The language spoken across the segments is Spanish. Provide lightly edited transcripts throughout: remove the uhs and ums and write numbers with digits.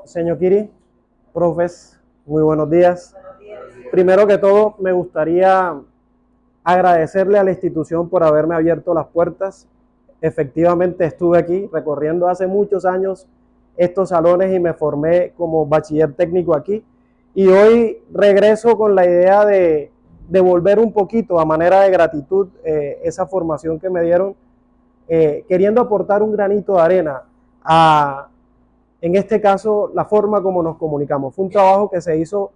Señor Kiri, profes, muy buenos días. Primero que todo, me gustaría agradecerle a la institución por haberme abierto las puertas. Efectivamente, estuve aquí recorriendo hace muchos años estos salones y me formé como bachiller técnico aquí. Y hoy regreso con la idea de devolver un poquito, a manera de gratitud, esa formación que me dieron, queriendo aportar un granito de arena a, en este caso, la forma como nos comunicamos. Fue un trabajo que se hizo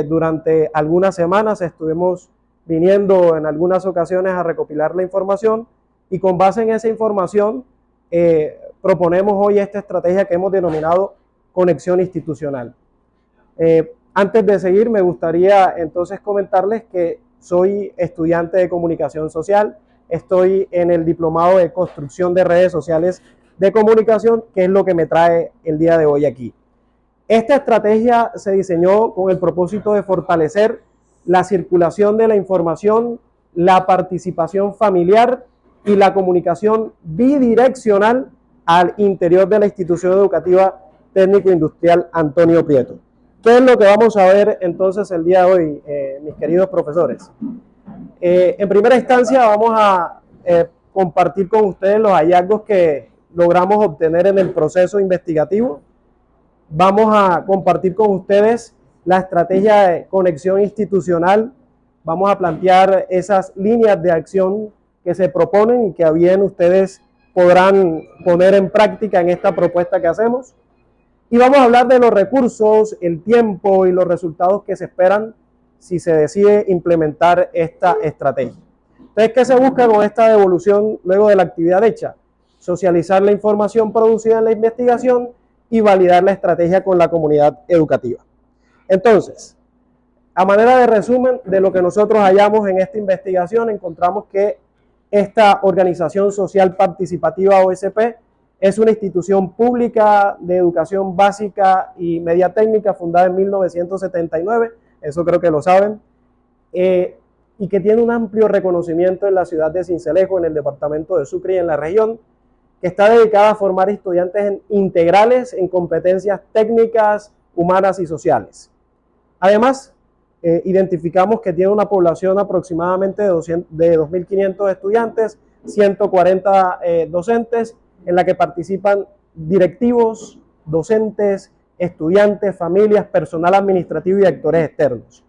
durante algunas semanas, estuvimos viniendo en algunas ocasiones a recopilar la información y con base en esa información proponemos hoy esta estrategia que hemos denominado conexión institucional. Antes de seguir, me gustaría entonces comentarles que soy estudiante de comunicación social, estoy en el diplomado de construcción de redes sociales de comunicación, que es lo que me trae el día de hoy aquí. Esta estrategia se diseñó con el propósito de fortalecer la circulación de la información, la participación familiar y la comunicación bidireccional al interior de la institución educativa técnico-industrial Antonio Prieto. ¿Qué es lo que vamos a ver entonces el día de hoy, mis queridos profesores? En primera instancia vamos a compartir con ustedes los hallazgos que logramos obtener en el proceso investigativo. Vamos a compartir con ustedes la estrategia de conexión institucional. Vamos a plantear esas líneas de acción que se proponen y que a bien ustedes podrán poner en práctica en esta propuesta que hacemos. Y vamos a hablar de los recursos, el tiempo y los resultados que se esperan si se decide implementar esta estrategia. Entonces, ¿qué se busca con esta devolución luego de la actividad hecha? Socializar la información producida en la investigación y validar la estrategia con la comunidad educativa. Entonces, a manera de resumen de lo que nosotros hallamos en esta investigación, encontramos que esta Organización Social Participativa OSP es una institución pública de educación básica y media técnica fundada en 1979, eso creo que lo saben, y que tiene un amplio reconocimiento en la ciudad de Sincelejo, en el departamento de Sucre y en la región, que está dedicada a formar estudiantes integrales en competencias técnicas, humanas y sociales. Además, identificamos que tiene una población aproximadamente de 2.500 estudiantes, 140 docentes, en la que participan directivos, docentes, estudiantes, familias, personal administrativo y actores externos.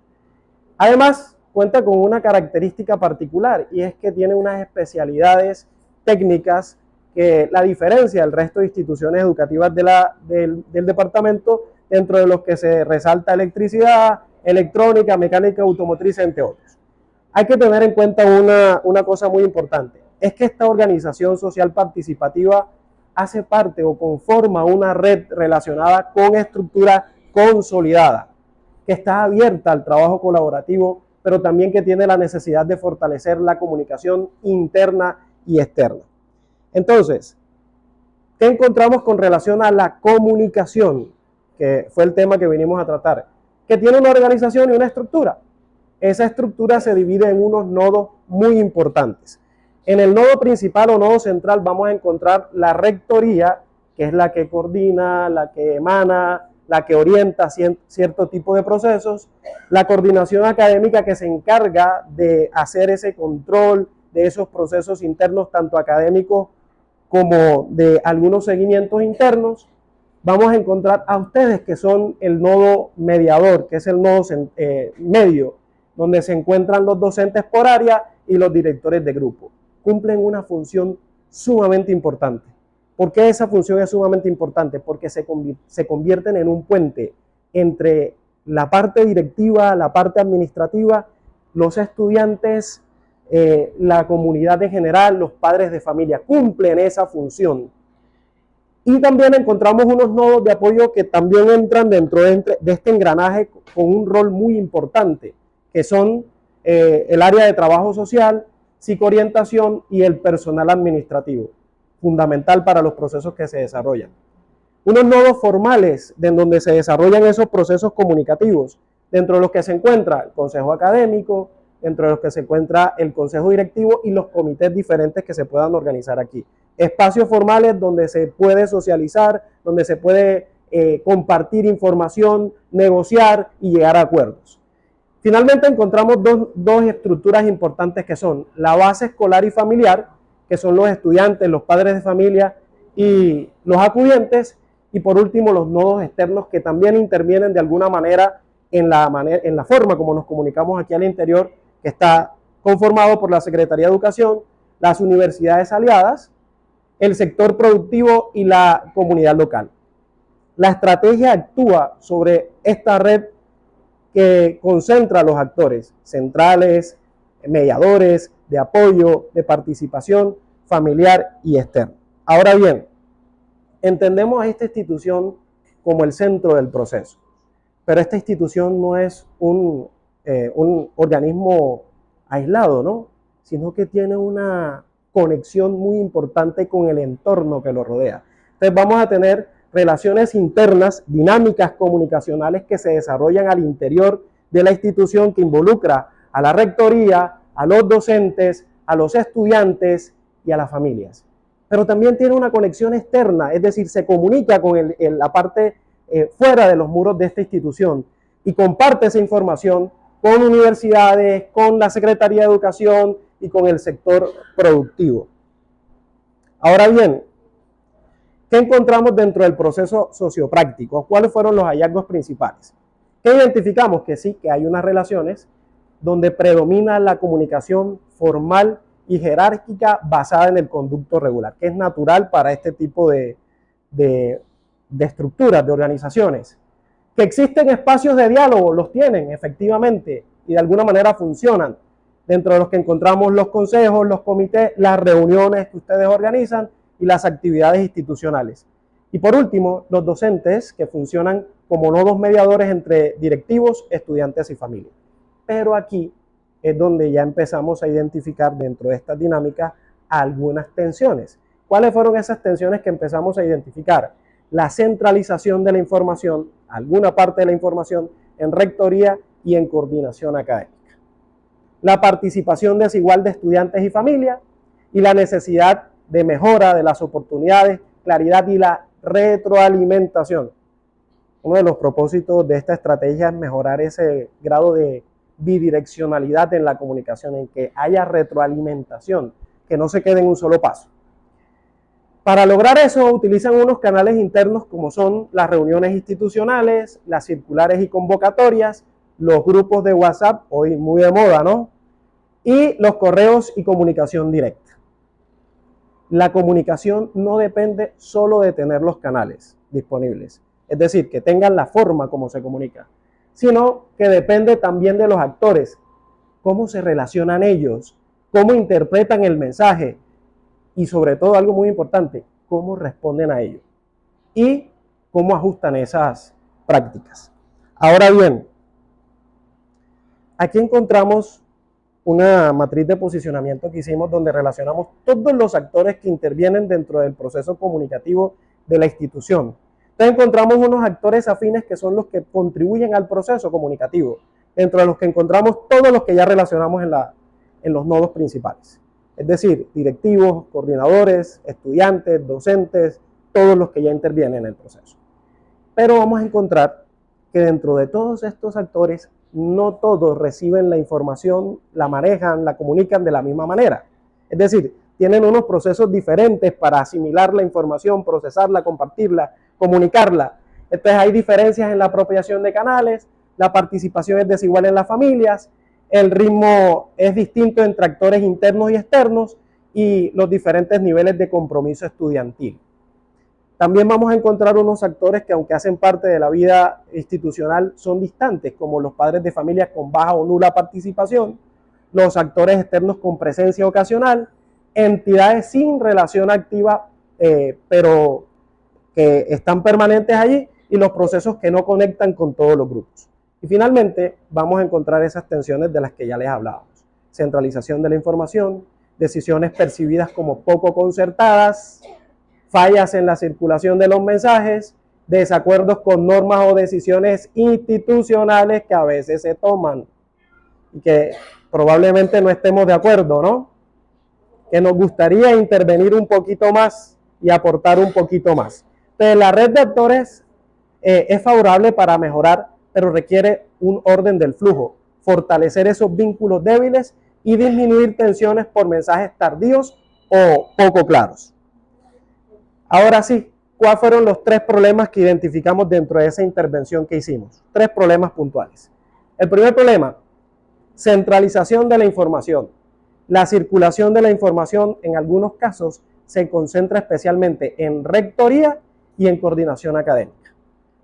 Además, cuenta con una característica particular y es que tiene unas especialidades técnicas que la diferencia del resto de instituciones educativas del departamento, dentro de los que se resalta electricidad, electrónica, mecánica automotriz, entre otros. Hay que tener en cuenta una cosa muy importante, es que esta organización social participativa hace parte o conforma una red relacionada con estructura consolidada, que está abierta al trabajo colaborativo, pero también que tiene la necesidad de fortalecer la comunicación interna y externa. Entonces, ¿qué encontramos con relación a la comunicación? Que fue el tema que vinimos a tratar, que tiene una organización y una estructura. Esa estructura se divide en unos nodos muy importantes. En el nodo principal o nodo central vamos a encontrar la rectoría, que es la que coordina, la que emana, la que orienta cierto tipo de procesos, la coordinación académica que se encarga de hacer ese control de esos procesos internos, tanto académicos como de algunos seguimientos internos. Vamos a encontrar a ustedes que son el nodo mediador, que es el nodo medio, donde se encuentran los docentes por área y los directores de grupo. Cumplen una función sumamente importante. ¿Por qué esa función es sumamente importante? Porque se convierten en un puente entre la parte directiva, la parte administrativa, los estudiantes, la comunidad en general, los padres de familia, cumplen esa función. Y también encontramos unos nodos de apoyo que también entran dentro de este engranaje con un rol muy importante, que son el área de trabajo social, psicoorientación y el personal administrativo, fundamental para los procesos que se desarrollan. Unos nodos formales en donde se desarrollan esos procesos comunicativos, dentro de los que se encuentra el consejo académico, dentro de los que se encuentra el consejo directivo y los comités diferentes que se puedan organizar aquí. Espacios formales donde se puede socializar, donde se puede compartir información, negociar y llegar a acuerdos. Finalmente encontramos dos estructuras importantes que son la base escolar y familiar, que son los estudiantes, los padres de familia y los acudientes, y por último los nodos externos que también intervienen de alguna manera en la forma como nos comunicamos aquí al interior, que está conformado por la Secretaría de Educación, las universidades aliadas, el sector productivo y la comunidad local. La estrategia actúa sobre esta red que concentra a los actores centrales, mediadores, de apoyo, de participación familiar y externa. Ahora bien, entendemos a esta institución como el centro del proceso, pero esta institución no es un organismo aislado, ¿no? Sino que tiene una conexión muy importante con el entorno que lo rodea. Entonces vamos a tener relaciones internas, dinámicas comunicacionales que se desarrollan al interior de la institución, que involucra a la rectoría, a los docentes, a los estudiantes y a las familias. Pero también tiene una conexión externa, es decir, se comunica con la parte fuera de los muros de esta institución y comparte esa información con universidades, con la Secretaría de Educación y con el sector productivo. Ahora bien, ¿qué encontramos dentro del proceso sociopráctico? ¿Cuáles fueron los hallazgos principales? ¿Qué identificamos? Que sí, que hay unas relaciones donde predomina la comunicación formal y jerárquica basada en el conducto regular, que es natural para este tipo de estructuras, de organizaciones. Que existen espacios de diálogo, los tienen efectivamente y de alguna manera funcionan, dentro de los que encontramos los consejos, los comités, las reuniones que ustedes organizan y las actividades institucionales. Y por último, los docentes, que funcionan como nodos mediadores entre directivos, estudiantes y familia. Pero aquí es donde ya empezamos a identificar dentro de estas dinámicas algunas tensiones. ¿Cuáles fueron esas tensiones que empezamos a identificar? La centralización de la información, alguna parte de la información, en rectoría y en coordinación académica. La participación desigual de estudiantes y familia y la necesidad de mejora de las oportunidades, claridad y la retroalimentación. Uno de los propósitos de esta estrategia es mejorar ese grado de bidireccionalidad en la comunicación, en que haya retroalimentación, que no se quede en un solo paso. Para lograr eso utilizan unos canales internos como son las reuniones institucionales, las circulares y convocatorias, los grupos de WhatsApp, hoy muy de moda, ¿no? Y los correos y comunicación directa. La comunicación no depende solo de tener los canales disponibles, es decir, que tengan la forma como se comunica, sino que depende también de los actores, cómo se relacionan ellos, cómo interpretan el mensaje y sobre todo algo muy importante, cómo responden a ello y cómo ajustan esas prácticas. Ahora bien, aquí encontramos una matriz de posicionamiento que hicimos donde relacionamos todos los actores que intervienen dentro del proceso comunicativo de la institución. Entonces encontramos unos actores afines que son los que contribuyen al proceso comunicativo, dentro de los que encontramos todos los que ya relacionamos en los nodos principales. Es decir, directivos, coordinadores, estudiantes, docentes, todos los que ya intervienen en el proceso. Pero vamos a encontrar que dentro de todos estos actores, no todos reciben la información, la manejan, la comunican de la misma manera. Es decir, tienen unos procesos diferentes para asimilar la información, procesarla, compartirla, comunicarla. Entonces hay diferencias en la apropiación de canales, la participación es desigual en las familias, el ritmo es distinto entre actores internos y externos y los diferentes niveles de compromiso estudiantil. También vamos a encontrar unos actores que, aunque hacen parte de la vida institucional, son distantes, como los padres de familia con baja o nula participación, los actores externos con presencia ocasional, entidades sin relación activa, pero que están permanentes allí, y los procesos que no conectan con todos los grupos. Y finalmente vamos a encontrar esas tensiones de las que ya les hablábamos. Centralización de la información, decisiones percibidas como poco concertadas, fallas en la circulación de los mensajes, desacuerdos con normas o decisiones institucionales que a veces se toman y que probablemente no estemos de acuerdo, ¿no? Que nos gustaría intervenir un poquito más y aportar un poquito más. Entonces, la red de actores es favorable para mejorar, pero requiere un orden del flujo, fortalecer esos vínculos débiles y disminuir tensiones por mensajes tardíos o poco claros. Ahora sí, ¿cuáles fueron los 3 problemas que identificamos dentro de esa intervención que hicimos? 3 problemas puntuales. El primer problema, centralización de la información. La circulación de la información en algunos casos se concentra especialmente en rectoría y en coordinación académica,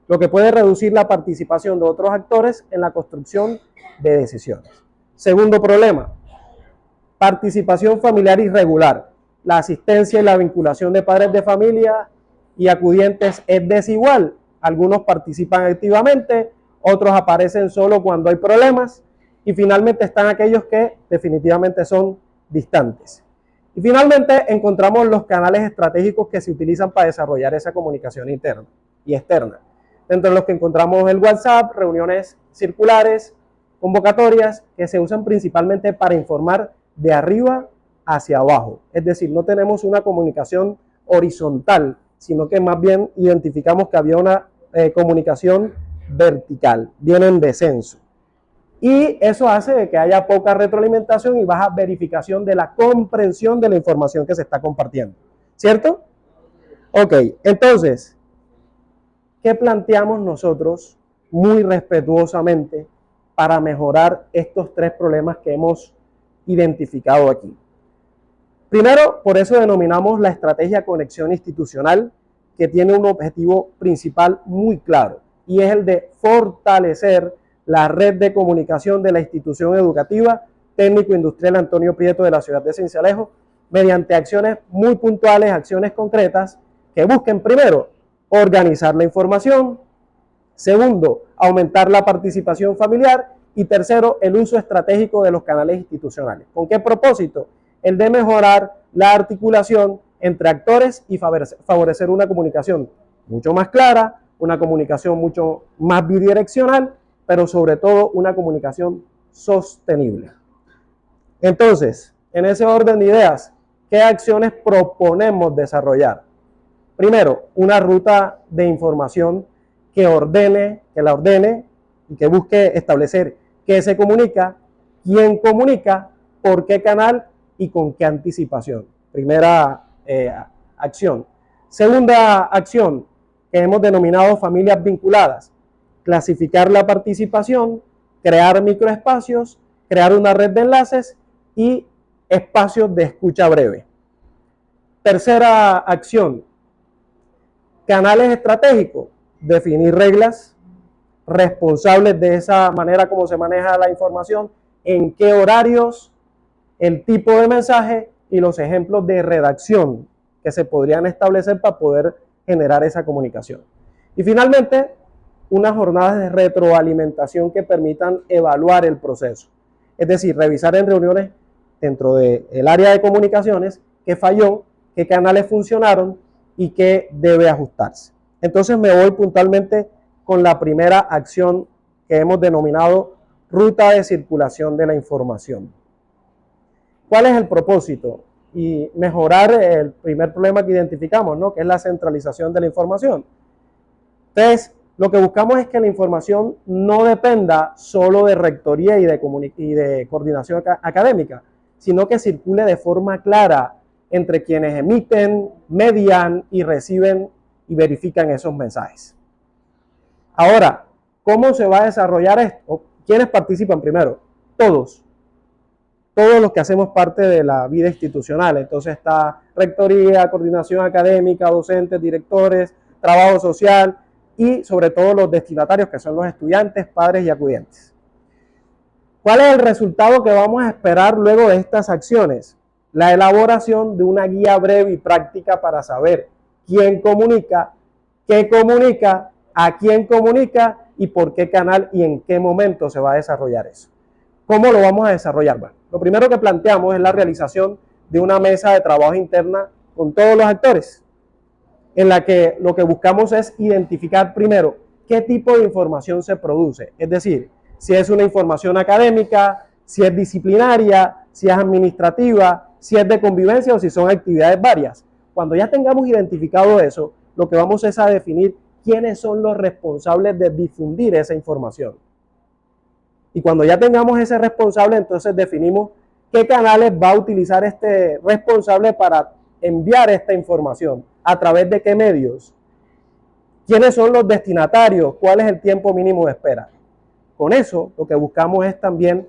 lo que puede reducir la participación de otros actores en la construcción de decisiones. Segundo problema, participación familiar irregular. La asistencia y la vinculación de padres de familia y acudientes es desigual. Algunos participan activamente, otros aparecen solo cuando hay problemas y finalmente están aquellos que definitivamente son distantes. Y finalmente encontramos los canales estratégicos que se utilizan para desarrollar esa comunicación interna y externa. Dentro de los que encontramos el WhatsApp, reuniones circulares, convocatorias que se usan principalmente para informar de arriba hacia abajo. Es decir, no tenemos una comunicación horizontal, sino que más bien identificamos que había una comunicación vertical, viene en descenso. Y eso hace que haya poca retroalimentación y baja verificación de la comprensión de la información que se está compartiendo. ¿Cierto? Ok, entonces, ¿qué planteamos nosotros muy respetuosamente para mejorar estos 3 problemas que hemos identificado aquí? Primero, por eso denominamos la estrategia conexión institucional, que tiene un objetivo principal muy claro, y es el de fortalecer la red de comunicación de la institución educativa técnico-industrial Antonio Prieto de la ciudad de Sincelejo, mediante acciones muy puntuales, acciones concretas, que busquen primero, organizar la información, segundo, aumentar la participación familiar y tercero, el uso estratégico de los canales institucionales. ¿Con qué propósito? El de mejorar la articulación entre actores y favorecer una comunicación mucho más clara, una comunicación mucho más bidireccional, pero sobre todo una comunicación sostenible. Entonces, en ese orden de ideas, ¿qué acciones proponemos desarrollar? Primero, una ruta de información que la ordene y que busque establecer qué se comunica, quién comunica, por qué canal y con qué anticipación. Primera acción. Segunda acción, que hemos denominado familias vinculadas. Clasificar la participación, crear microespacios, crear una red de enlaces y espacios de escucha breve. Tercera acción, canales estratégicos, definir reglas responsables de esa manera como se maneja la información, en qué horarios, el tipo de mensaje y los ejemplos de redacción que se podrían establecer para poder generar esa comunicación. Y finalmente, unas jornadas de retroalimentación que permitan evaluar el proceso. Es decir, revisar en reuniones dentro del área de comunicaciones qué falló, qué canales funcionaron y qué debe ajustarse. Entonces me voy puntualmente con la primera acción que hemos denominado ruta de circulación de la información. ¿Cuál es el propósito? Y mejorar el primer problema que identificamos, ¿no? Que es la centralización de la información. Entonces, lo que buscamos es que la información no dependa solo de rectoría y de coordinación académica, sino que circule de forma clara entre quienes emiten, median y reciben y verifican esos mensajes. Ahora, ¿cómo se va a desarrollar esto? ¿Quiénes participan primero? Todos los que hacemos parte de la vida institucional. Entonces está rectoría, coordinación académica, docentes, directores, trabajo social y sobre todo los destinatarios que son los estudiantes, padres y acudientes. ¿Cuál es el resultado que vamos a esperar luego de estas acciones? La elaboración de una guía breve y práctica para saber quién comunica, qué comunica, a quién comunica y por qué canal y en qué momento se va a desarrollar eso. ¿Cómo lo vamos a desarrollar? Bueno, lo primero que planteamos es la realización de una mesa de trabajo interna con todos los actores, en la que lo que buscamos es identificar primero qué tipo de información se produce, es decir, si es una información académica, si es disciplinaria, si es administrativa, si es de convivencia o si son actividades varias. Cuando ya tengamos identificado eso, lo que vamos es a definir quiénes son los responsables de difundir esa información. Y cuando ya tengamos ese responsable, entonces definimos qué canales va a utilizar este responsable para enviar esta información, a través de qué medios, quiénes son los destinatarios, cuál es el tiempo mínimo de espera. Con eso, lo que buscamos es también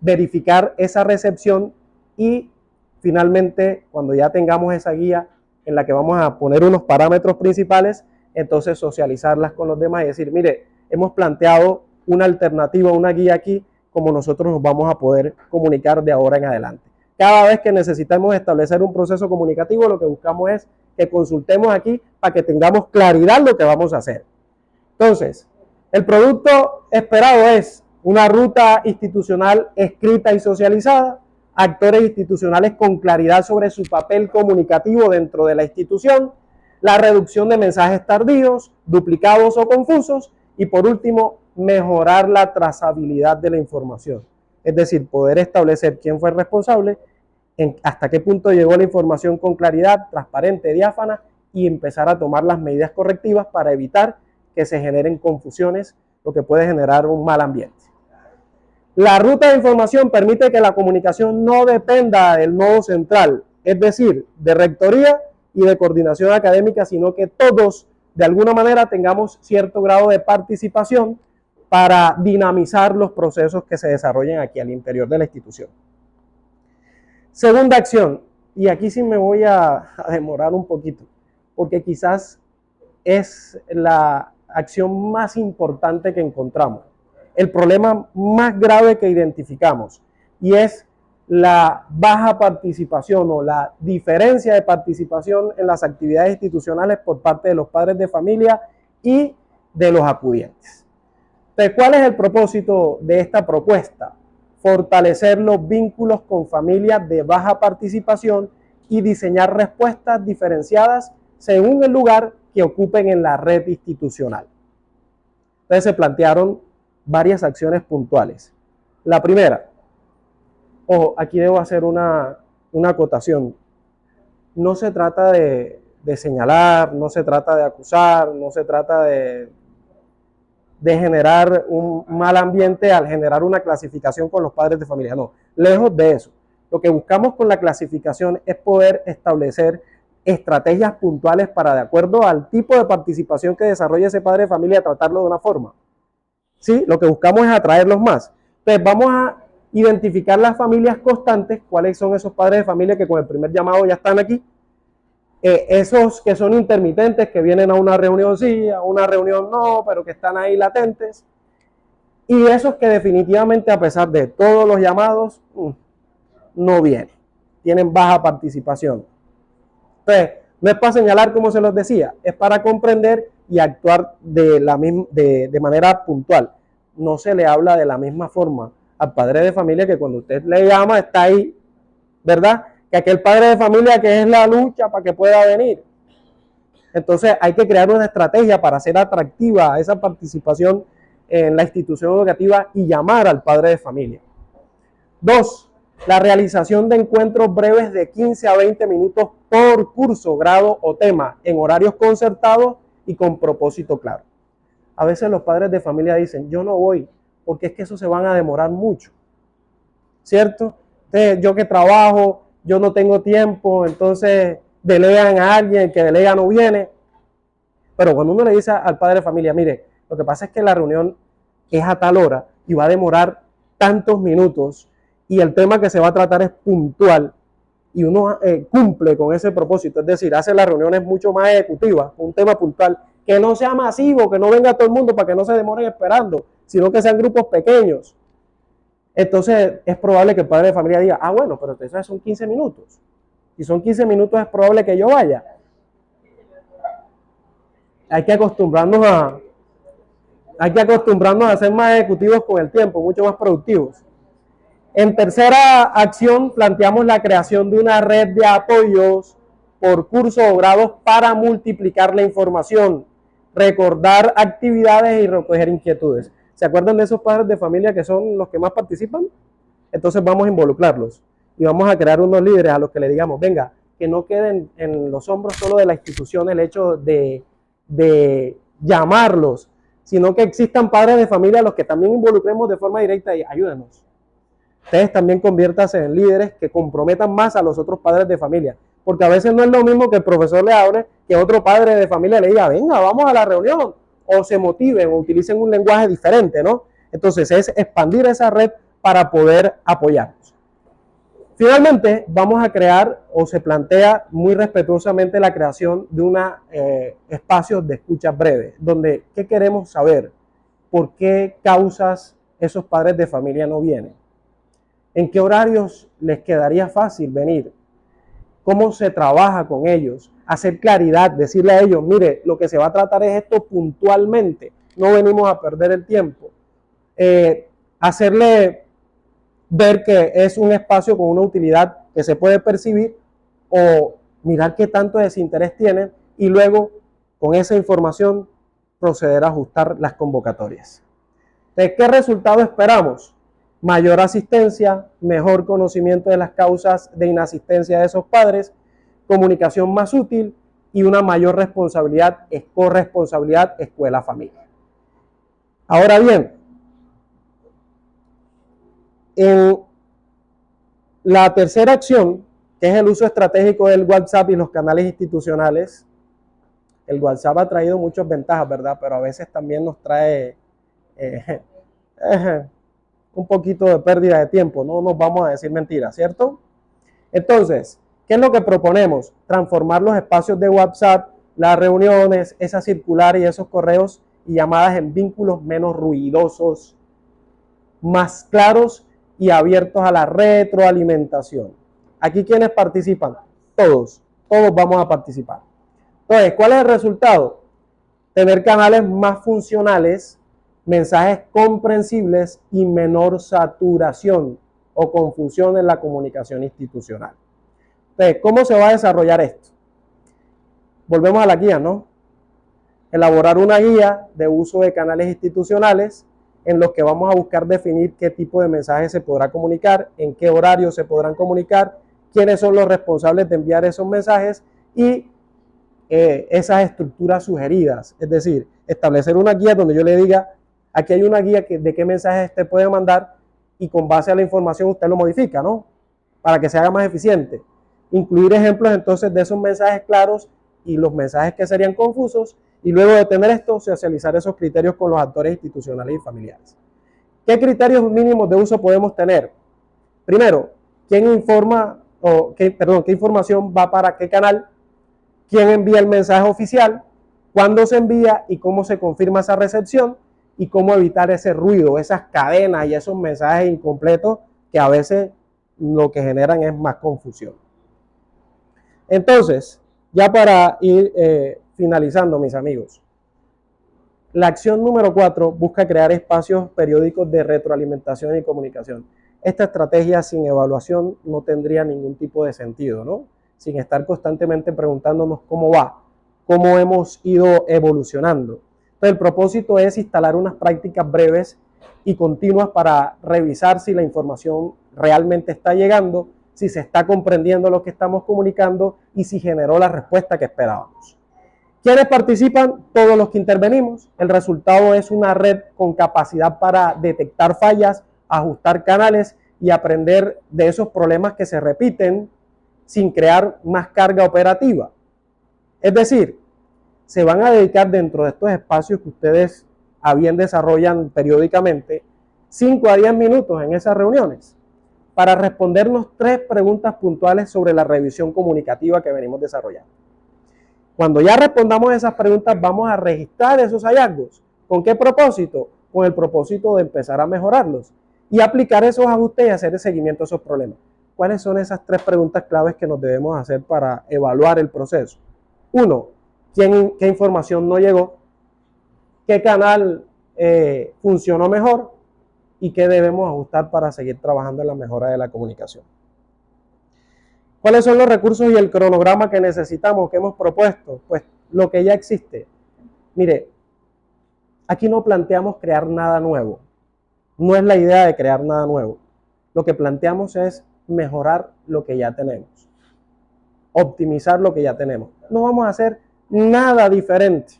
verificar esa recepción y finalmente, cuando ya tengamos esa guía en la que vamos a poner unos parámetros principales, entonces socializarlas con los demás y decir, mire, hemos planteado una alternativa, una guía aquí, como nosotros nos vamos a poder comunicar de ahora en adelante. Cada vez que necesitemos establecer un proceso comunicativo, lo que buscamos es que consultemos aquí para que tengamos claridad lo que vamos a hacer. Entonces, el producto esperado es una ruta institucional escrita y socializada, actores institucionales con claridad sobre su papel comunicativo dentro de la institución, la reducción de mensajes tardíos, duplicados o confusos, y por último, mejorar la trazabilidad de la información. Es decir, poder establecer quién fue el responsable, hasta qué punto llegó la información con claridad, transparente, diáfana, y empezar a tomar las medidas correctivas para evitar que se generen confusiones, lo que puede generar un mal ambiente. La ruta de información permite que la comunicación no dependa del nodo central, es decir, de rectoría y de coordinación académica, sino que todos, de alguna manera, tengamos cierto grado de participación para dinamizar los procesos que se desarrollen aquí al interior de la institución. Segunda acción, y aquí sí me voy a demorar un poquito, porque quizás es la acción más importante que encontramos, el problema más grave que identificamos, y es la baja participación o la diferencia de participación en las actividades institucionales por parte de los padres de familia y de los acudientes. Entonces, ¿cuál es el propósito de esta propuesta? Fortalecer los vínculos con familias de baja participación y diseñar respuestas diferenciadas según el lugar que ocupen en la red institucional. Entonces se plantearon varias acciones puntuales. La primera, ojo, aquí debo hacer una acotación. No se trata de señalar, no se trata de acusar, no se trata de generar un mal ambiente al generar una clasificación con los padres de familia. No, lejos de eso. Lo que buscamos con la clasificación es poder establecer estrategias puntuales para, de acuerdo al tipo de participación que desarrolle ese padre de familia, tratarlo de una forma. ¿Sí? Lo que buscamos es atraerlos más. Entonces vamos a identificar las familias constantes, cuáles son esos padres de familia que con el primer llamado ya están aquí, esos que son intermitentes, que vienen a una reunión sí, a una reunión no, pero que están ahí latentes, y esos que definitivamente, a pesar de todos los llamados, no vienen, tienen baja participación. Entonces, no es para señalar, como se los decía, es para comprender y actuar de manera puntual. No se le habla de la misma forma al padre de familia que cuando usted le llama está ahí, ¿verdad? Que aquel padre de familia que es la lucha para que pueda venir. Entonces hay que crear una estrategia para hacer atractiva esa participación en la institución educativa y llamar al padre de familia. 2. La realización de encuentros breves de 15 a 20 minutos por curso, grado o tema, en horarios concertados y con propósito claro. A veces los padres de familia dicen, yo no voy, porque es que eso se van a demorar mucho, ¿cierto? Entonces, yo que trabajo, yo no tengo tiempo, entonces delegan a alguien, que delega no viene. Pero cuando uno le dice al padre de familia, mire, lo que pasa es que la reunión es a tal hora y va a demorar tantos minutos y el tema que se va a tratar es puntual y uno cumple con ese propósito, es decir, hace las reuniones mucho más ejecutivas, un tema puntual, que no sea masivo, que no venga todo el mundo para que no se demoren esperando, sino que sean grupos pequeños. Entonces es probable que el padre de familia diga, ah bueno, pero entonces son 15 minutos. Si son 15 minutos es probable que yo vaya. Hay que acostumbrarnos a ser más ejecutivos con el tiempo, mucho más productivos. En tercera acción planteamos la creación de una red de apoyos por cursos o grados para multiplicar la información, recordar actividades y recoger inquietudes. ¿Se acuerdan de esos padres de familia que son los que más participan? Entonces vamos a involucrarlos y vamos a crear unos líderes a los que le digamos, venga, que no queden en los hombros solo de la institución el hecho de llamarlos, sino que existan padres de familia a los que también involucremos de forma directa y ayúdenos. Ustedes también conviértanse en líderes que comprometan más a los otros padres de familia, porque a veces no es lo mismo que el profesor le hable que otro padre de familia le diga, venga, vamos a la reunión, o se motiven o utilicen un lenguaje diferente, ¿no? Entonces es expandir esa red para poder apoyarnos. Finalmente, vamos a crear, o se plantea muy respetuosamente, la creación de una espacios de escucha breve, donde ¿qué queremos saber? ¿Por qué causas esos padres de familia no vienen? ¿En qué horarios les quedaría fácil venir? ¿Cómo se trabaja con ellos? Hacer claridad, decirle a ellos, mire, lo que se va a tratar es esto puntualmente, no venimos a perder el tiempo. Hacerle ver que es un espacio con una utilidad que se puede percibir o mirar qué tanto desinterés tienen y luego con esa información proceder a ajustar las convocatorias. ¿De qué resultado esperamos? Mayor asistencia, mejor conocimiento de las causas de inasistencia de esos padres, comunicación más útil y una mayor responsabilidad, corresponsabilidad escuela-familia. Ahora bien, en la tercera acción, que es el uso estratégico del WhatsApp y los canales institucionales, el WhatsApp ha traído muchas ventajas, ¿verdad? Pero a veces también nos trae un poquito de pérdida de tiempo, no nos vamos a decir mentiras, ¿cierto? Entonces, ¿qué es lo que proponemos? Transformar los espacios de WhatsApp, las reuniones, esa circular y esos correos y llamadas en vínculos menos ruidosos, más claros y abiertos a la retroalimentación. Aquí, ¿quiénes participan? Todos vamos a participar. Entonces, ¿cuál es el resultado? Tener canales más funcionales, mensajes comprensibles y menor saturación o confusión en la comunicación institucional. Entonces, ¿cómo se va a desarrollar esto? Volvemos a la guía, ¿no? Elaborar una guía de uso de canales institucionales en los que vamos a buscar definir qué tipo de mensajes se podrá comunicar, en qué horario se podrán comunicar, quiénes son los responsables de enviar esos mensajes y esas estructuras sugeridas. Es decir, establecer una guía donde yo le diga, aquí hay una guía de qué mensajes usted puede mandar y con base a la información usted lo modifica, ¿no? Para que se haga más eficiente. Incluir ejemplos entonces de esos mensajes claros y los mensajes que serían confusos y luego de tener esto, socializar esos criterios con los actores institucionales y familiares. ¿Qué criterios mínimos de uso podemos tener? Primero, ¿quién informa qué información va para qué canal? ¿Quién envía el mensaje oficial? ¿Cuándo se envía y cómo se confirma esa recepción? Y cómo evitar ese ruido, esas cadenas y esos mensajes incompletos que a veces lo que generan es más confusión. Entonces, ya para ir finalizando, mis amigos, la acción número 4 busca crear espacios periódicos de retroalimentación y comunicación. Esta estrategia sin evaluación no tendría ningún tipo de sentido, ¿no? Sin estar constantemente preguntándonos cómo va, cómo hemos ido evolucionando. Entonces, el propósito es instalar unas prácticas breves y continuas para revisar si la información realmente está llegando, si se está comprendiendo lo que estamos comunicando y si generó la respuesta que esperábamos. ¿Quiénes participan? Todos los que intervenimos. El resultado es una red con capacidad para detectar fallas, ajustar canales y aprender de esos problemas que se repiten sin crear más carga operativa. Es decir, se van a dedicar dentro de estos espacios que ustedes a bien desarrollan periódicamente 5 a 10 minutos en esas reuniones para respondernos 3 preguntas puntuales sobre la revisión comunicativa que venimos desarrollando. Cuando ya respondamos esas preguntas, vamos a registrar esos hallazgos. ¿Con qué propósito? Con el propósito de empezar a mejorarlos y aplicar esos ajustes y hacer el seguimiento a esos problemas. ¿Cuáles son esas 3 preguntas claves que nos debemos hacer para evaluar el proceso? 1. ¿Qué información no llegó? ¿Qué canal funcionó mejor? ¿Y qué debemos ajustar para seguir trabajando en la mejora de la comunicación? ¿Cuáles son los recursos y el cronograma que necesitamos, que hemos propuesto? Pues lo que ya existe. Mire, aquí no planteamos crear nada nuevo. No es la idea de crear nada nuevo. Lo que planteamos es mejorar lo que ya tenemos. Optimizar lo que ya tenemos. No vamos a hacer nada diferente.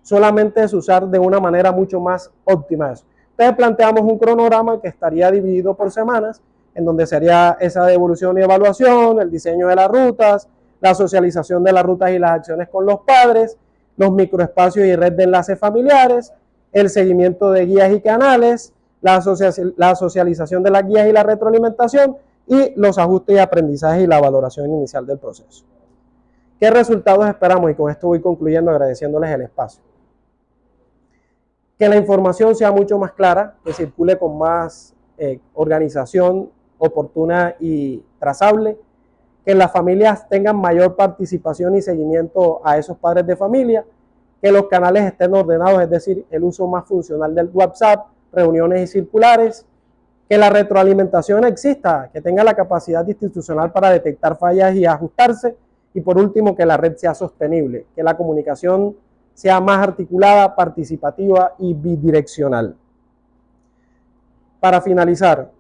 solamente es usar de una manera mucho más óptima eso. Entonces planteamos un cronograma que estaría dividido por semanas, en donde sería esa devolución y evaluación, el diseño de las rutas, la socialización de las rutas y las acciones con los padres, los microespacios y red de enlaces familiares, el seguimiento de guías y canales, la socialización de las guías y la retroalimentación y los ajustes y aprendizaje y la valoración inicial del proceso. ¿Qué resultados esperamos? Y con esto voy concluyendo agradeciéndoles el espacio. Que la información sea mucho más clara, que circule con más organización oportuna y trazable, que las familias tengan mayor participación y seguimiento a esos padres de familia, que los canales estén ordenados, es decir, el uso más funcional del WhatsApp, reuniones y circulares, que la retroalimentación exista, que tenga la capacidad institucional para detectar fallas y ajustarse, y por último, que la red sea sostenible, que la comunicación sea más articulada, participativa y bidireccional. Para finalizar,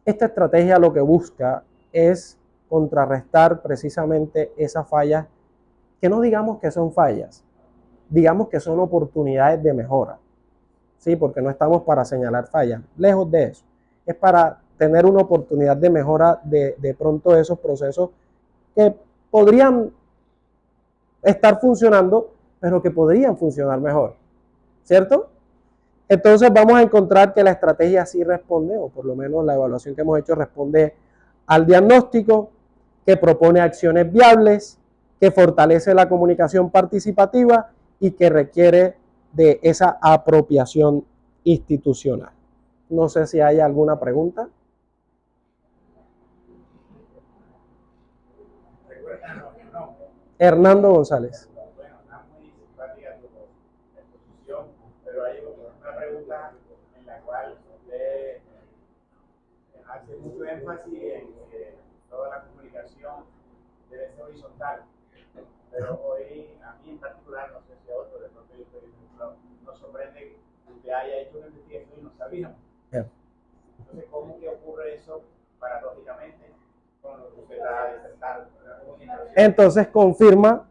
esta estrategia lo que busca es contrarrestar precisamente esas fallas, que no digamos que son fallas, digamos que son oportunidades de mejora, ¿sí? Porque no estamos para señalar fallas, lejos de eso, es para tener una oportunidad de mejora de pronto de esos procesos que podrían estar funcionando, pero que podrían funcionar mejor, ¿cierto? Entonces vamos a encontrar que la estrategia sí responde, o por lo menos la evaluación que hemos hecho responde al diagnóstico, que propone acciones viables, que fortalece la comunicación participativa y que requiere de esa apropiación institucional. No sé si hay alguna pregunta. Hernando González. Pero hay una pregunta en la cual usted hace mucho énfasis en que toda la comunicación debe ser horizontal. Pero hoy, a mí en particular, no sé si a otro, de pronto nos sorprende que usted haya hecho una investigación y no sabíamos. Entonces, ¿cómo que ocurre eso paradójicamente con lo que usted está disertando? Entonces confirma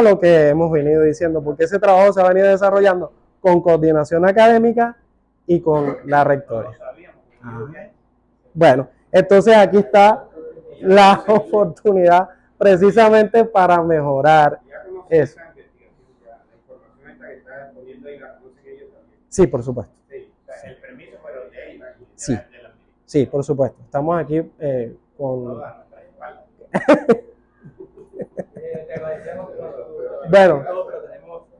lo que hemos venido diciendo, porque ese trabajo se ha venido desarrollando con coordinación académica y con la rectoría. Bueno, entonces aquí está la oportunidad precisamente para mejorar eso. Sí, por supuesto. Sí, sí, por supuesto. Estamos aquí con... Bueno,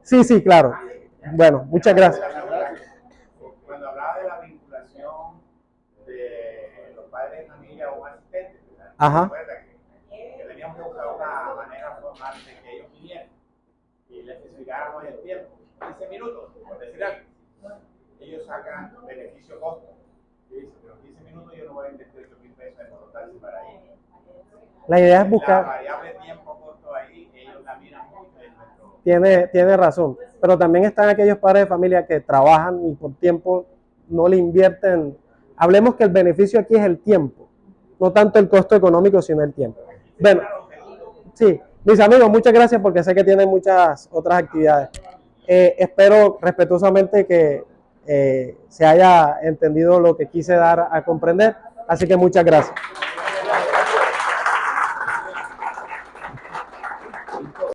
sí, sí, claro. Bueno, muchas gracias. Cuando hablaba de la vinculación de los padres de familia o un asistente, Ajá. que teníamos que buscar una manera formal de que ellos vinieran y les explicáramos el tiempo, 15 minutos, por decir algo. Ellos sacan beneficio-costo. Y dicen, pero 15 minutos yo no voy a invertir 8.000 pesos en total para ir. La idea es buscar... La variable tiempo-costo ahí, ellos la miran mucho en nuestro... Tiene razón, pero también están aquellos padres de familia que trabajan y por tiempo no le invierten. Hablemos que el beneficio aquí es el tiempo, no tanto el costo económico, sino el tiempo. Bueno, sí, mis amigos, muchas gracias porque sé que tienen muchas otras actividades. Espero respetuosamente que se haya entendido lo que quise dar a comprender, así que muchas gracias.